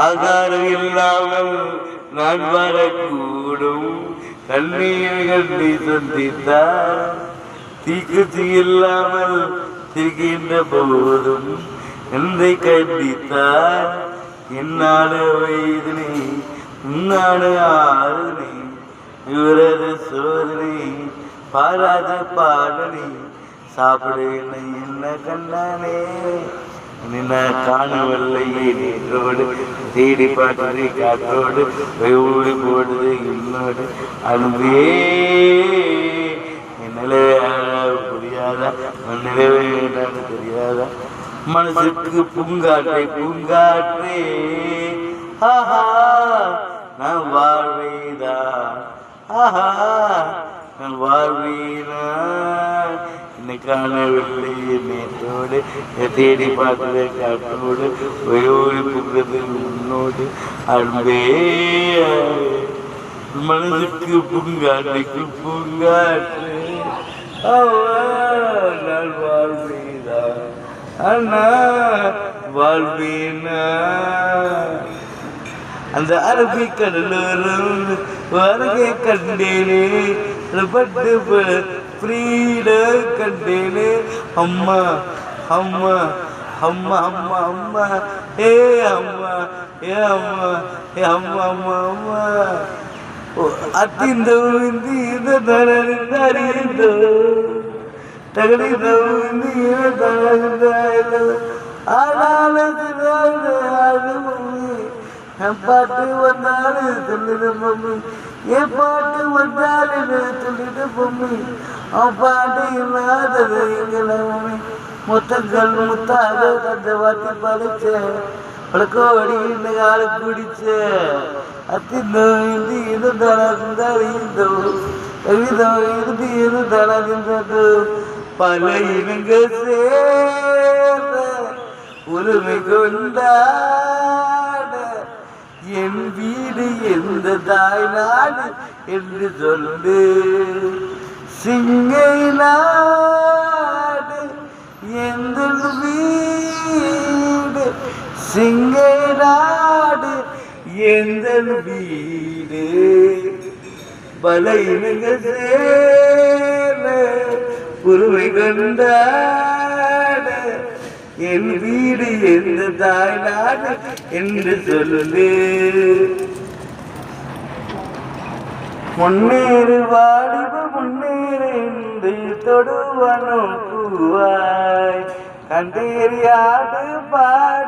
ஆகாரம் இல்லாமல் நான் வரக்கூடும். கண்ணீர் கண்டி சந்தித்தார் தீக்குச்சி இல்லாமல் திரிகின்ற போதும் என்னை கண்டித்தார். என்னாடு வயதினை உன்னாடு ஆறுதனை இவரது சோதனை பாராத பாடனை சாப்பிடு என்ன கண்ணானே நின்ன காணவில்லையே நேற்றோடு தேடி பாட்டு காற்றோடு ஓடி போடுது என்னோடு அன்பே என் நிலவே புரியாதா உன் நிலவே என்னன்னு தெரியாதா மனசுக்கு பூங்காற்றே பூங்காற்றே ஆஹா நான் வாழ்வேதா ஆஹா நான் வாழ்வேனா என்னை காணவில்லை நேற்றோடு தேடி பார்த்தது காற்றோடு ஓடி புகிறது உன்னோடு அன்பே மனதுக்கு பூங்காற்றுக்கு பூங்காற்று நான் வாழ்வேதா அண்ணா வாழ்வேனா. அந்த அரபிக்கடலோரம் வருகை கண்டேனே பட்டு ஃப்ரீட கண்டேனே அம்மா அம்மா அம்மா அம்மா அம்மா ஏ அம்மா ஏ அம்மா ஏ அம்மா அம்மா அம்மா அத்திந்தோ இந்த தரிந்தோ தகடிந்தோ இந்த பாட்டு வந்தாலும் சொல்லிடு பொம்மி என் பாட்டு வந்தாலும் சொல்லிடு பொம்மி அவன் பாட்டு இல்லாதது எங்களை மம்மி முத்தங்கள் முத்தாக தந்த வாத்தி படிச்ச பழக்கோடி இந்த கால குடிச்ச அத்திந்தோ இது இது தரந்தோ எவிதோ இது இது தரந்தது பல இனங்க சேர்ந்த உரிமை கொண்டாட என் வீடு எந்த தாய் நாடு என்று சொல்லு சிங்கை நாடு எந்த வீடு சிங்கை நாடு எந்த வீடு பல இனங்க சேர உரிமை கொண்டாட என் வீடு எந்த தாய் நாடு என்று சொல்லு முன்னேறு வாடிவ முன்னேறு என்று தொடுவனும் பூவாய் கண்டேறியாது பாடு